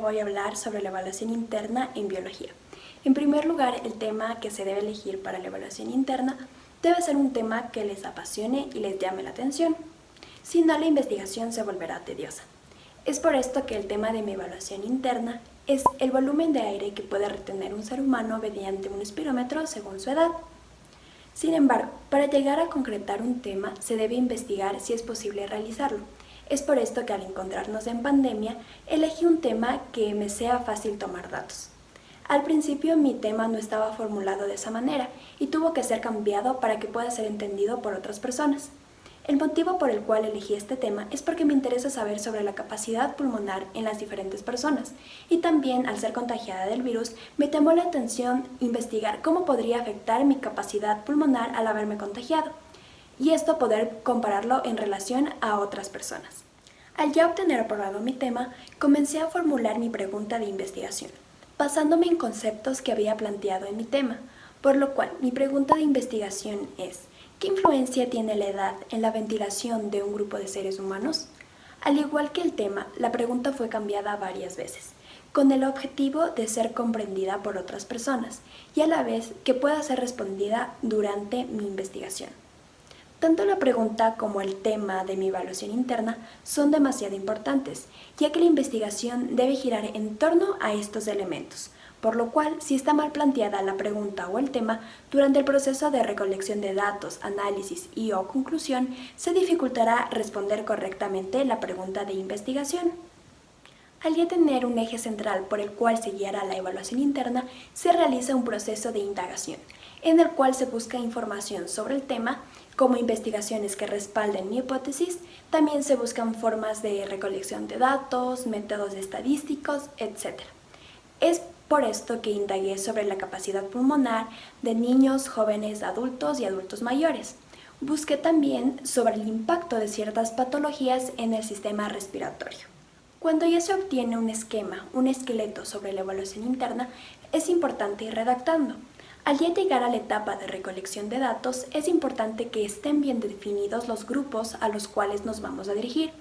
voy a hablar sobre la evaluación interna en biología. En primer lugar, el tema que se debe elegir para la evaluación interna debe ser un tema que les apasione y les llame la atención. Si no, la investigación se volverá tediosa. Es por esto que el tema de mi evaluación interna es el volumen de aire que puede retener un ser humano mediante un espirómetro según su edad. Sin embargo, para llegar a concretar un tema se debe investigar si es posible realizarlo. Es por esto que al encontrarnos en pandemia, elegí un tema que me sea fácil tomar datos. Al principio mi tema no estaba formulado de esa manera y tuvo que ser cambiado para que pueda ser entendido por otras personas. El motivo por el cual elegí este tema es porque me interesa saber sobre la capacidad pulmonar en las diferentes personas y también al ser contagiada del virus me llamó la atención investigar cómo podría afectar mi capacidad pulmonar al haberme contagiado y esto poder compararlo en relación a otras personas. Al ya obtener aprobado mi tema, comencé a formular mi pregunta de investigación, basándome en conceptos que había planteado en mi tema, por lo cual mi pregunta de investigación es: ¿qué influencia tiene la edad en la ventilación de un grupo de seres humanos? Al igual que el tema, la pregunta fue cambiada varias veces, con el objetivo de ser comprendida por otras personas y a la vez que pueda ser respondida durante mi investigación. Tanto la pregunta como el tema de mi evaluación interna son demasiado importantes, ya que la investigación debe girar en torno a estos elementos, por lo cual, si está mal planteada la pregunta o el tema, durante el proceso de recolección de datos, análisis y o conclusión, se dificultará responder correctamente la pregunta de investigación. Al ya tener un eje central por el cual se guiará la evaluación interna, se realiza un proceso de indagación, en el cual se busca información sobre el tema, como investigaciones que respalden mi hipótesis, también se buscan formas de recolección de datos, métodos estadísticos, etc. Es por esto que indagué sobre la capacidad pulmonar de niños, jóvenes, adultos y adultos mayores. Busqué también sobre el impacto de ciertas patologías en el sistema respiratorio. Cuando ya se obtiene un esquema, un esqueleto sobre la evaluación interna, es importante ir redactando. Al ya llegar a la etapa de recolección de datos, es importante que estén bien definidos los grupos a los cuales nos vamos a dirigir.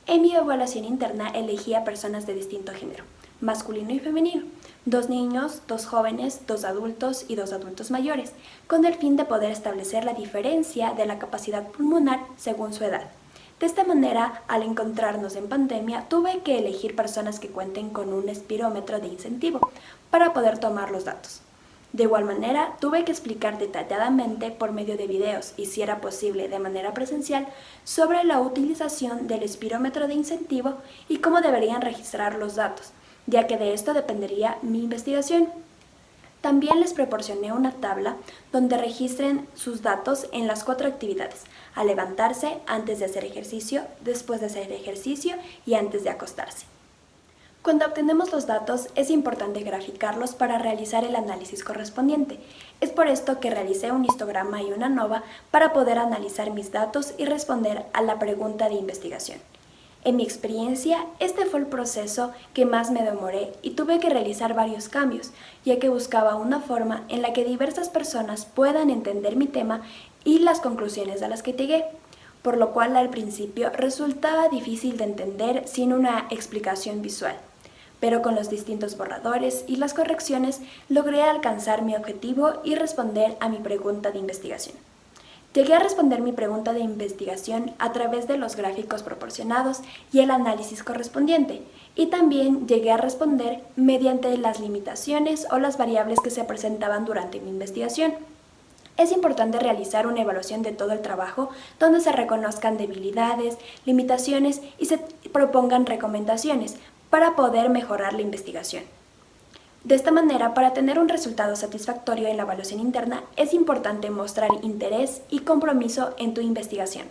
En mi evaluación interna elegí a personas de distinto género, masculino y femenino, 2 niños, 2 jóvenes, 2 adultos y 2 adultos mayores, con el fin de poder establecer la diferencia de la capacidad pulmonar según su edad. De esta manera, al encontrarnos en pandemia, tuve que elegir personas que cuenten con un espirómetro de incentivo para poder tomar los datos. De igual manera, tuve que explicar detalladamente por medio de videos y si era posible de manera presencial sobre la utilización del espirómetro de incentivo y cómo deberían registrar los datos, ya que de esto dependería mi investigación. También les proporcioné una tabla donde registren sus datos en las 4 actividades: al levantarse, antes de hacer ejercicio, después de hacer ejercicio y antes de acostarse. Cuando obtenemos los datos es importante graficarlos para realizar el análisis correspondiente. Es por esto que realicé un histograma y una ANOVA para poder analizar mis datos y responder a la pregunta de investigación. En mi experiencia, este fue el proceso que más me demoré y tuve que realizar varios cambios, ya que buscaba una forma en la que diversas personas puedan entender mi tema y las conclusiones a las que llegué, por lo cual al principio resultaba difícil de entender sin una explicación visual. Pero con los distintos borradores y las correcciones logré alcanzar mi objetivo y responder a mi pregunta de investigación. Llegué a responder mi pregunta de investigación a través de los gráficos proporcionados y el análisis correspondiente, y también llegué a responder mediante las limitaciones o las variables que se presentaban durante mi investigación. Es importante realizar una evaluación de todo el trabajo donde se reconozcan debilidades, limitaciones y se propongan recomendaciones para poder mejorar la investigación. De esta manera, para tener un resultado satisfactorio en la evaluación interna, es importante mostrar interés y compromiso en tu investigación.